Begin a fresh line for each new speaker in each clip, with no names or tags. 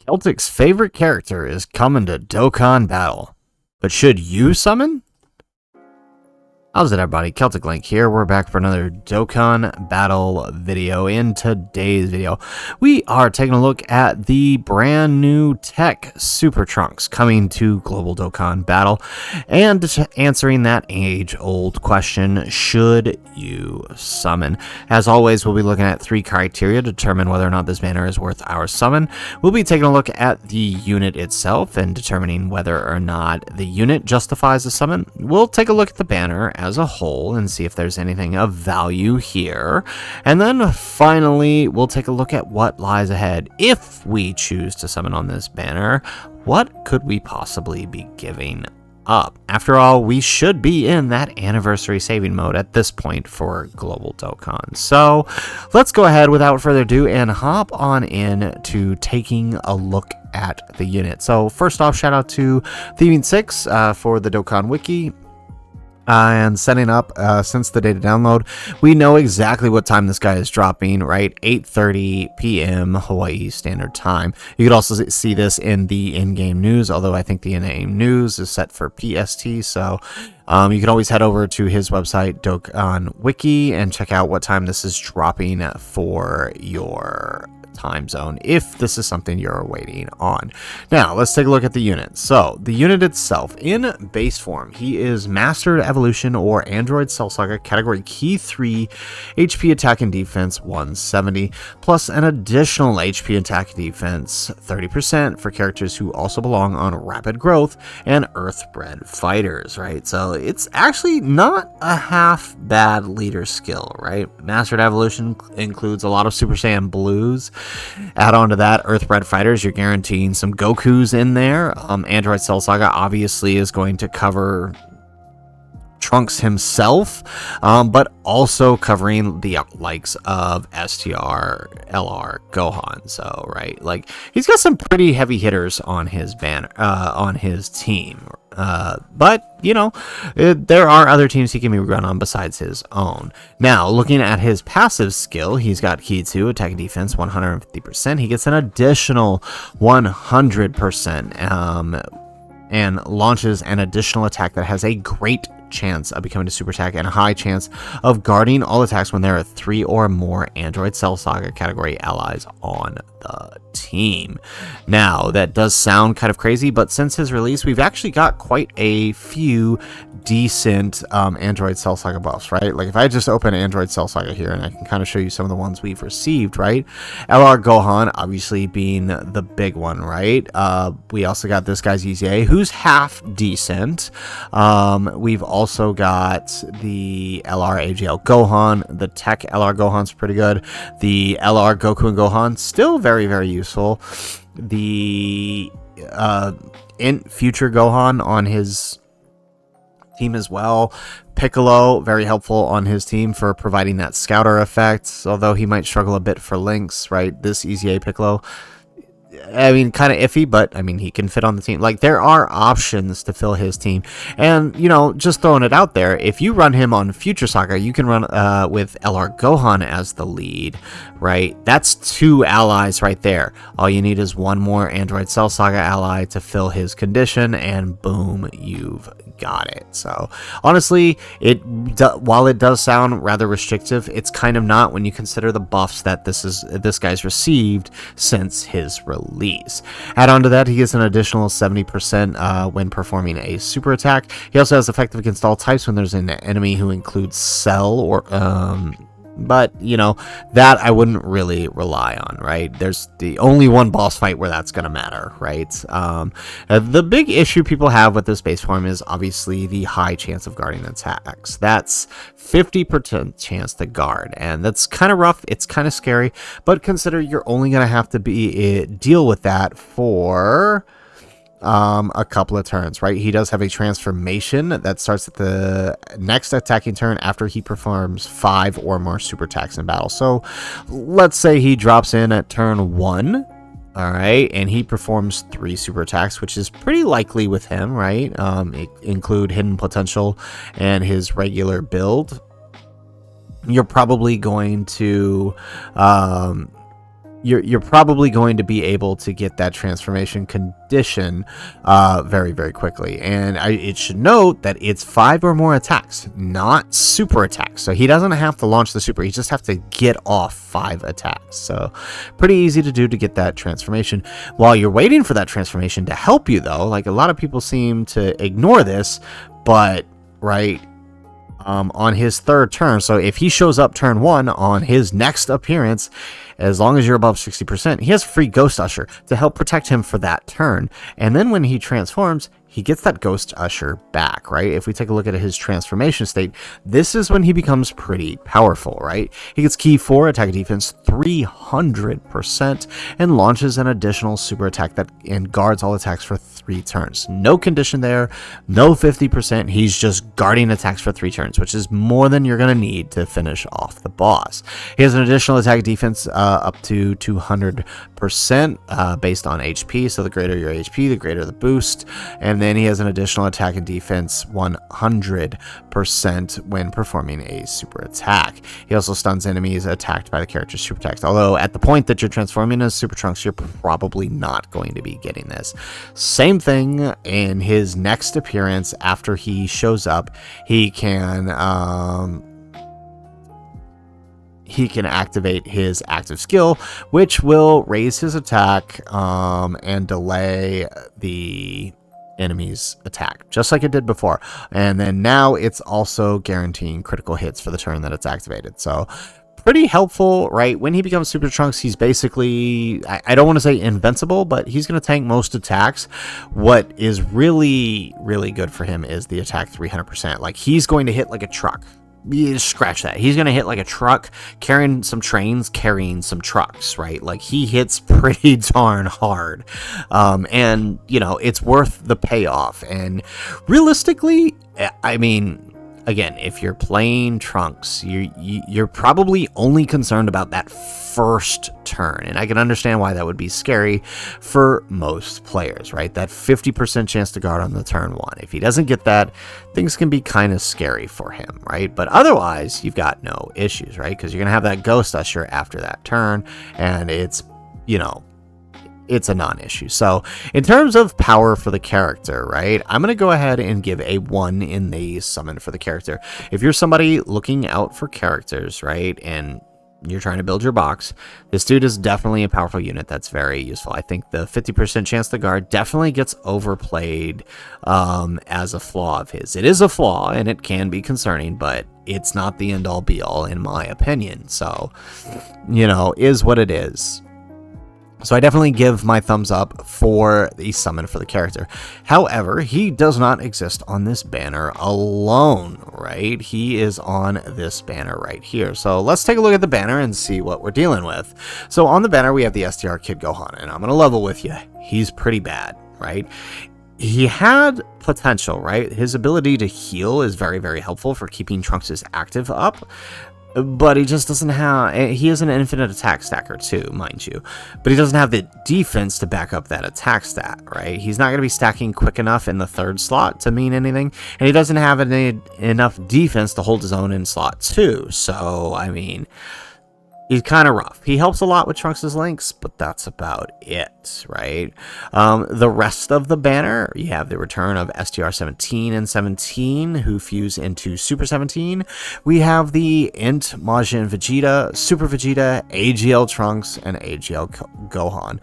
Celtic's favorite character is coming to Dokkan Battle. But should you summon? How's it, everybody? Celtic Link here. We're back for another Dokkan Battle video. In today's video, we are taking a look at the brand new Teq Super Trunks coming to Global Dokkan Battle and answering that age-old question, should you summon? As always, we'll be looking at 3 criteria to determine whether or not this banner is worth our summon. We'll be taking a look at the unit itself and determining whether or not the unit justifies a summon. We'll take a look at the banner as a whole and see if there's anything of value here. And then finally, we'll take a look at what lies ahead. If we choose to summon on this banner, what could we possibly be giving up? After all, we should be in that anniversary saving mode at this point for Global Dokkan. So let's go ahead without further ado and hop on in to taking a look at the unit. So first off, shout out to Theming6 for the Dokkan Wiki. And setting up since the data download, we know exactly what time this guy is dropping, right? 8:30 p.m. Hawaii Standard Time. You could also see this in the in-game news, although I think the in-game news is set for PST, so you can always head over to his website, Dokkan Wiki, and check out what time this is dropping for your time zone if this is something you're waiting on. Now let's take a look at the unit. So the unit itself, in base form, he is Mastered Evolution or Android Cell Saga category key 3, HP attack and defense 170 plus an additional HP attack and defense 30% for characters who also belong on Rapid Growth and Earthbred fighters, right? So it's actually not a half bad leader skill, right? Mastered Evolution includes a lot of Super Saiyan Blues. Add on to that Earthbred fighters, you're guaranteeing some Gokus in there. Android Cell Saga obviously is going to cover Trunks himself, but also covering the likes of STR, LR, Gohan. So, right, like he's got some pretty heavy hitters on his banner, on his team. But, you know, there are other teams he can be run on besides his own. Now, looking at his passive skill, he's got Key 2, attack and defense 150%. He gets an additional 100%, and launches an additional attack that has a great chance of becoming a super attack and a high chance of guarding all attacks when there are 3 or more Android Cell Saga category allies on the team. Now, that does sound kind of crazy, but since his release, we've actually got quite a few decent Android Cell Saga buffs, right? Like if I just open Android Cell Saga here and I can kind of show you some of the ones we've received, right? LR Gohan obviously being the big one, right? We also got this guy's EZA, who's half decent. We've also got the LR AGL Gohan. The Teq LR Gohan's pretty good. The LR Goku and Gohan, still very, very useful. The Int Future Gohan on his team as well. Piccolo, very helpful on his team for providing that scouter effect, although he might struggle a bit for links, right? This EZA Piccolo, I mean, kind of iffy, but I mean, he can fit on the team. Like, there are options to fill his team. And, you know, just throwing it out there, if you run him on Future Saga, you can run with LR Gohan as the lead, right? That's 2 allies right there. All you need is 1 more Android Cell Saga ally to fill his condition, and boom, you've got it. So, honestly, while it does sound rather restrictive, it's kind of not when you consider the buffs that this guy's received since his release. Add on to that, he gets an additional 70% when performing a super attack. He also has effective against all types when there's an enemy who includes Cell or but, you know, that I wouldn't really rely on, right? There's the only one boss fight where that's going to matter, right? The big issue people have with this base form is obviously the high chance of guarding attacks. That's 50% chance to guard, and that's kind of rough. It's kind of scary, but consider you're only going to have to deal with that for a couple of turns, right? He does have a transformation that starts at the next attacking turn after he performs 5 or more super attacks in battle. So let's say he drops in at turn 1, all right, and he performs 3 super attacks, which is pretty likely with him, right? Include hidden potential and his regular build. You're probably going to you're probably going to be able to get that transformation condition very, very quickly. And it should note that it's 5 or more attacks, not super attacks. So he doesn't have to launch the super. He just has to get off 5 attacks. So pretty easy to do to get that transformation. While you're waiting for that transformation to help you, though, like a lot of people seem to ignore this, but right, on his 3rd turn. So if he shows up turn 1 on his next appearance, as long as you're above 60%, he has free Ghost Usher to help protect him for that turn. And then when he transforms, he gets that Ghost Usher back, right? If we take a look at his transformation state, this is when he becomes pretty powerful, right? He gets key 4 attack defense 300% and launches an additional super attack that and guards all attacks for 3 turns. No condition there, no 50%. He's just guarding attacks for 3 turns, which is more than you're going to need to finish off the boss. He has an additional attack defense up to 200% based on HP. So the greater your HP, the greater the boost. And then he has an additional attack and defense 100% when performing a super attack. He also stuns enemies attacked by the character's super attacks. Although at the point that you're transforming as Super Trunks, you're probably not going to be getting this. Same thing in his next appearance. After he shows up, he can activate his active skill, which will raise his attack and delay the enemy's attack, just like it did before. And then now it's also guaranteeing critical hits for the turn that it's activated. So pretty helpful, right? When he becomes Super Trunks, he's basically, I don't want to say invincible, but he's going to tank most attacks. What is really, really good for him is the attack 300%. Like, he's going to hit like a truck. You just scratch that. He's going to hit like a truck carrying some trains, carrying some trucks, right? Like, he hits pretty darn hard. And, you know, it's worth the payoff. And realistically, I mean, again, if you're playing Trunks, you're probably only concerned about that first turn. And I can understand why that would be scary for most players, right? That 50% chance to guard on the turn 1. If he doesn't get that, things can be kind of scary for him, right? But otherwise, you've got no issues, right? Because you're going to have that Ghost Usher after that turn, and it's, you know, it's a non-issue. So in terms of power for the character, right, I'm going to go ahead and give a 1 in the summon for the character. If you're somebody looking out for characters, right, and you're trying to build your box, this dude is definitely a powerful unit that's very useful. I think the 50% chance to guard definitely gets overplayed as a flaw of his. It is a flaw, and it can be concerning, but it's not the end-all be-all, in my opinion. So, you know, is what it is. So I definitely give my thumbs up for the summon for the character. However, he does not exist on this banner alone, right? He is on this banner right here. So let's take a look at the banner and see what we're dealing with. So on the banner, we have the STR Kid Gohan, and I'm going to level with you. He's pretty bad, right? He had potential, right? His ability to heal is very, very helpful for keeping Trunks' active up. But he just doesn't have, he is an infinite attack stacker too, mind you. But he doesn't have the defense to back up that attack stat, right? He's not going to be stacking quick enough in the 3rd slot to mean anything. And he doesn't have enough defense to hold his own in slot 2. So, I mean, he's kind of rough. He helps a lot with Trunks' links, but that's about it, right? The rest of the banner, you have the return of STR 17 and 17, who fuse into Super 17. We have the Int Majin Vegeta, Super Vegeta, AGL Trunks, and AGL Gohan.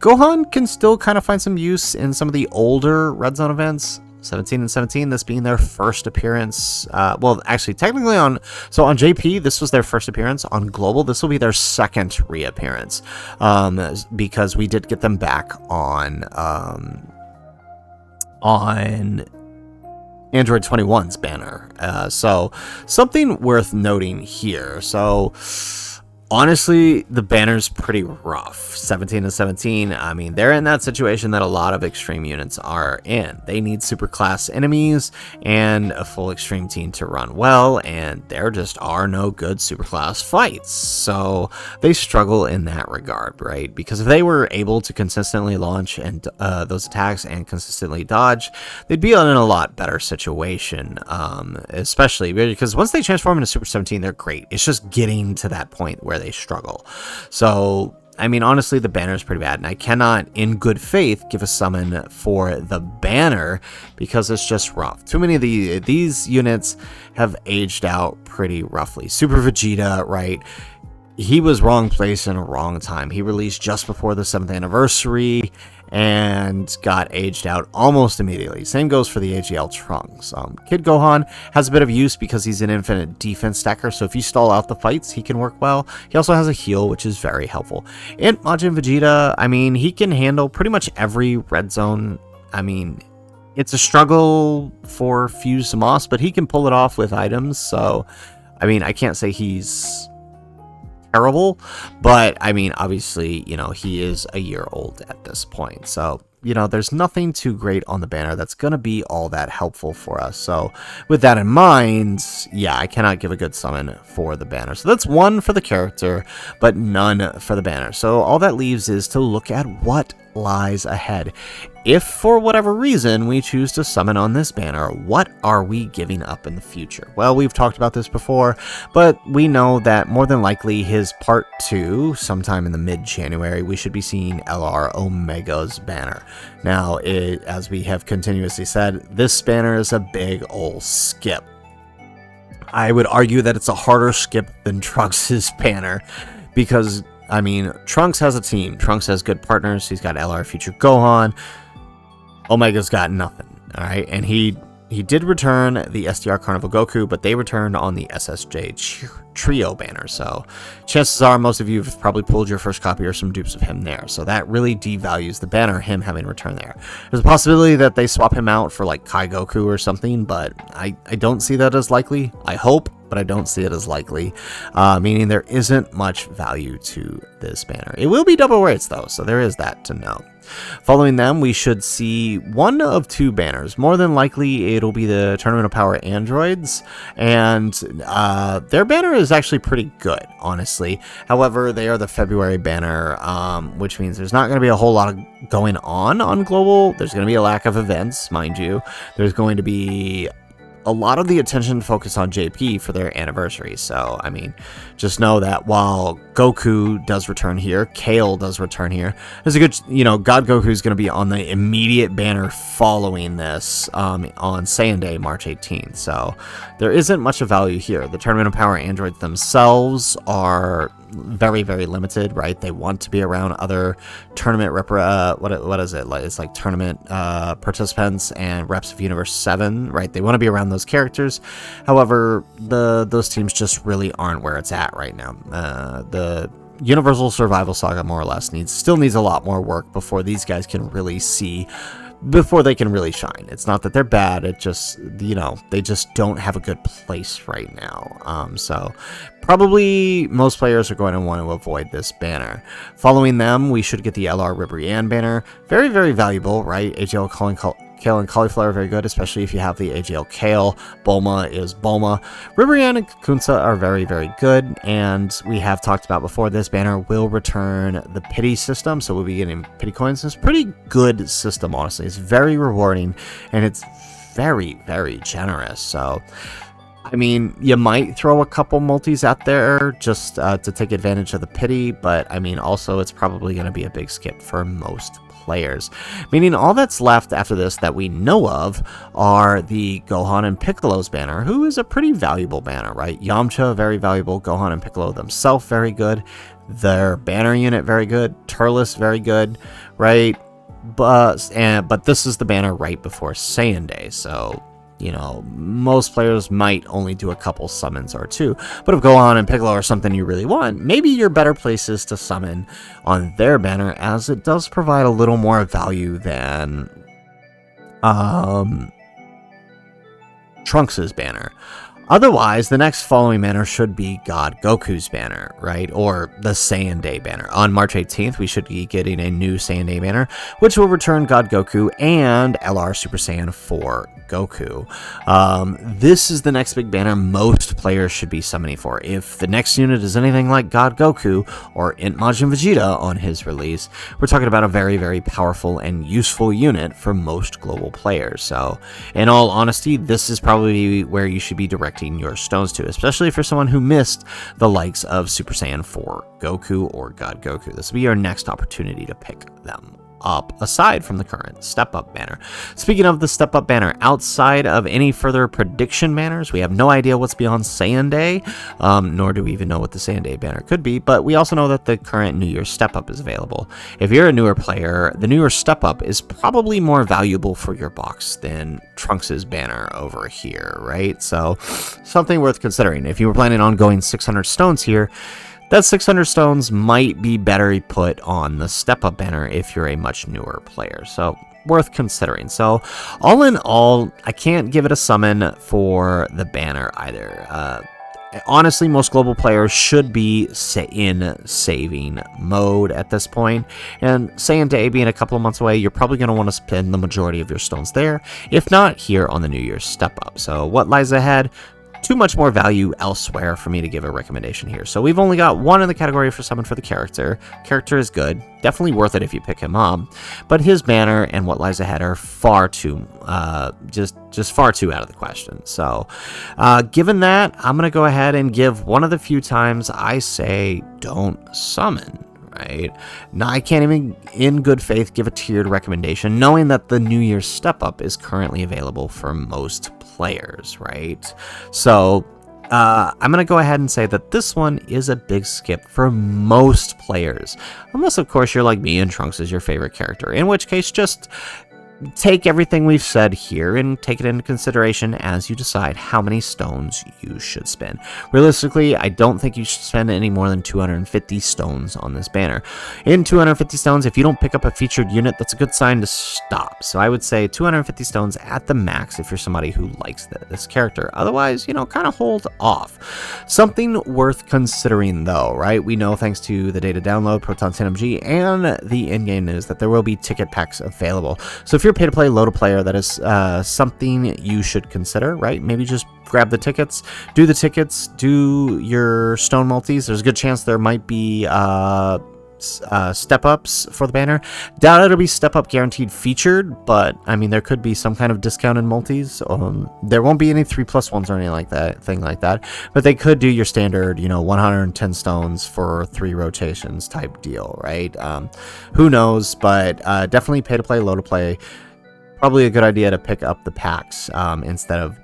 Gohan can still kind of find some use in some of the older Red Zone events. 17 and 17, this being their first appearance. Well, actually, technically on JP, this was their first appearance. On Global, this will be their second reappearance, because we did get them back on Android 21's banner. So something worth noting here. So honestly, the banner's pretty rough. 17 and 17, I mean, they're in that situation that a lot of extreme units are in. They need super class enemies and a full extreme team to run well, and there just are no good super class fights. So they struggle in that regard, right? Because if they were able to consistently launch and those attacks and consistently dodge, they'd be in a lot better situation, especially because once they transform into Super 17, they're great. It's just getting to that point where they struggle. So I mean, honestly, the banner is pretty bad, and I cannot, in good faith, give a summon for the banner because it's just rough. Too many of these units have aged out pretty roughly. Super Vegeta, right? He was wrong place in a wrong time. He released just before the 7th anniversary and got aged out almost immediately. Same goes for the AGL Trunks. Kid Gohan has a bit of use because he's an infinite defense stacker, so if you stall out the fights, he can work well. He also has a heal, which is very helpful. And Majin Vegeta, I mean, he can handle pretty much every red zone. I mean, it's a struggle for Fuse Moss, but he can pull it off with items, so, I mean, I can't say he's terrible, but I mean, obviously, you know, he is a year old at this point, so, you know, there's nothing too great on the banner that's going to be all that helpful for us. So with that in mind, yeah, I cannot give a good summon for the banner. So that's 1 for the character, but none for the banner. So all that leaves is to look at what lies ahead. If for whatever reason we choose to summon on this banner, what are we giving up in the future? Well, we've talked about this before, but we know that more than likely his part 2, sometime in the mid-January, we should be seeing LR Omega's banner. Now, as we have continuously said, this banner is a big ol' skip. I would argue that it's a harder skip than Trunks' banner, because I mean, Trunks has a team. Trunks has good partners. He's got LR Future Gohan. Omega's got nothing, all right? And he did return the SDR Carnival Goku, but they returned on the SSJ Trio banner. So chances are most of you have probably pulled your first copy or some dupes of him there. So that really devalues the banner, him having returned there. There's a possibility that they swap him out for like Kai Goku or something, but I don't see that as likely. I hope, but I don't see it as likely, meaning there isn't much value to this banner. It will be double rates though, so there is that to know. Following them, we should see 1 of 2 banners. More than likely, it'll be the Tournament of Power Androids, and their banner is actually pretty good, honestly. However, they are the February banner, which means there's not going to be a whole lot of going on Global. There's going to be a lack of events, mind you. There's going to be a lot of the attention focused on JP for their anniversary. So, I mean, just know that while Goku does return here, Kale does return here, there's a good, you know, God Goku is going to be on the immediate banner following this on Saiyan Day, March 18th. So, there isn't much of value here. The Tournament of Power androids themselves are very, very limited, right? They want to be around other tournament what is it? It's like tournament participants and reps of Universe 7, right? They want to be around those characters. However, those teams just really aren't where it's at right now. The Universal Survival Saga more or less still needs a lot more work before these guys can really before they can really shine. It's not that they're bad, it just, you know, they just don't have a good place right now. So probably most players are going to want to avoid this banner. Following them, we should get the LR Ribrianne banner. Very, very valuable, right? AGL Kale and Cauliflower are very good, especially if you have the AGL Kale. Bulma is Bulma. Ribrianne and Kunsa are very, very good, and we have talked about before, this banner will return the pity system, so we'll be getting pity coins. It's a pretty good system, honestly. It's very rewarding, and it's very, very generous. So, I mean, you might throw a couple multis out there just to take advantage of the pity, but I mean, also it's probably going to be a big skip for most players. Meaning all that's left after this that we know of are the Gohan and Piccolo's banner, who is a pretty valuable banner, right? Yamcha, very valuable. Gohan and Piccolo themselves, very good. Their banner unit, very good. Turles, very good, right? But this is the banner right before Saiyan Day, so, you know, most players might only do a couple summons or 2. But if Gohan and Piccolo are something you really want, maybe your better place is to summon on their banner, as it does provide a little more value than Trunks' banner. Otherwise, the next following banner should be God Goku's banner, right? Or the Saiyan Day banner. On March 18th, we should be getting a new Saiyan Day banner, which will return God Goku and LR Super Saiyan 4 Goku. This is the next big banner most players should be summoning for. If the next unit is anything like God Goku or Int Majin Vegeta on his release, we're talking about a very, very powerful and useful unit for most global players. So, in all honesty, this is probably where you should be directing connecting your stones to, especially for someone who missed the likes of Super Saiyan 4 Goku or God Goku. This will be your next opportunity to pick them up, aside from the current step up banner. Speaking of the step up banner, outside of any further prediction banners, we have no idea what's beyond Saiyan Day, nor do we even know what the Saiyan Day banner could be, but we also know that the current New Year step up is available. If you're a newer player, the New Year step up is probably more valuable for your box than Trunks' banner over here, right? So something worth considering. If you were planning on going 600 stones here, that 600 stones might be better put on the step-up banner if you're a much newer player, so worth considering. So all in all, I can't give it a summon for the banner either. Honestly, most global players should be in saving mode at this point, and Saiyan Day being a couple of months away, you're probably going to want to spend the majority of your stones there, if not here on the New Year's step-up. So what lies ahead? Too much more value elsewhere for me to give a recommendation here. So we've only got one in the category for summon for the character. Character is good, definitely worth it if you pick him up, but his banner and what lies ahead are far too, just far too out of the question. So given that, I'm going to go ahead and give one of the few times I say don't summon. Right? Now, I can't even, in good faith, give a tiered recommendation, knowing that the New Year's Step Up is currently available for most players, right? So, I'm going to go ahead and say that this one is a big skip for most players, unless, of course, you're like me and Trunks is your favorite character, in which case, just take everything we've said here and take it into consideration as you decide how many stones you should spend. Realistically, I don't think you should spend any more than 250 stones on this banner. In 250 stones, if you don't pick up a featured unit, that's a good sign to stop. So I would say 250 stones at the max if you're somebody who likes this character. Otherwise, you know, kind of hold off. Something worth considering though, right? We know thanks to the data download, Proton 10MG, and the in-game news that there will be ticket packs available. So if you're pay to play, low to player, that is something you should consider, right? Maybe just grab the tickets, do your stone multis. There's a good chance there might be step ups for the banner. Doubt it'll be step up guaranteed featured, but I mean there could be some kind of discounted multis. There won't be any 3+1s or anything like that, but they could do your standard, you know, 110 stones for 3 rotations type deal, right? Who knows, but definitely pay to play, low to play. Probably a good idea to pick up the packs instead of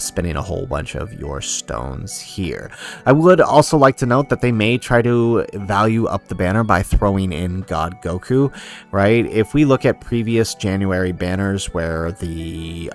spending a whole bunch of your stones here. I would also like to note that they may try to value up the banner by throwing in God Goku, right? If we look at previous January banners where the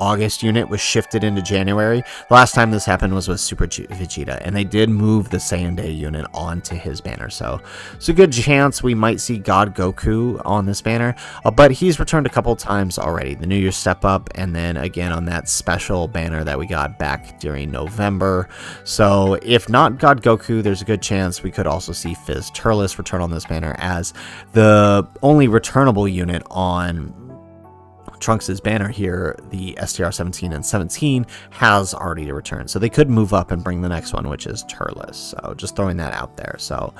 August unit was shifted into January. The last time this happened was with Super Vegeta, and they did move the Saiyan Day unit onto his banner. So it's a good chance we might see God Goku on this banner, but he's returned a couple times already. The New Year's Step Up, and then again on that special banner that we got back during November. So if not God Goku, there's a good chance we could also see Fizz Turles return on this banner as the only returnable unit on Trunks' banner here. The STR 17 and 17 has already returned, so they could move up and bring the next one, which is Turles. So just throwing that out there. So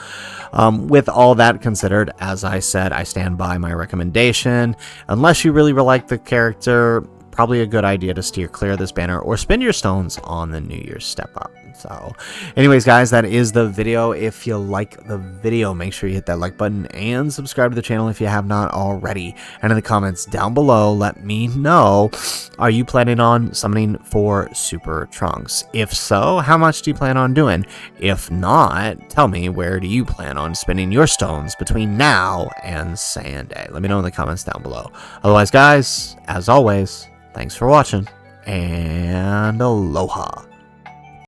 with all that considered, as I said, I stand by my recommendation. Unless you really like the character, probably a good idea to steer clear of this banner or spend your stones on the New Year's Step Up. So anyways, guys, that is the video. If you like the video, make sure you hit that like button and subscribe to the channel if you have not already. And in the comments down below, let me know, are you planning on summoning for Super Trunks? If so, how much do you plan on doing? If not, tell me, where do you plan on spending your stones between now and Saiyan Day? Let me know in the comments down below. Otherwise, guys, as always, thanks for watching, and aloha.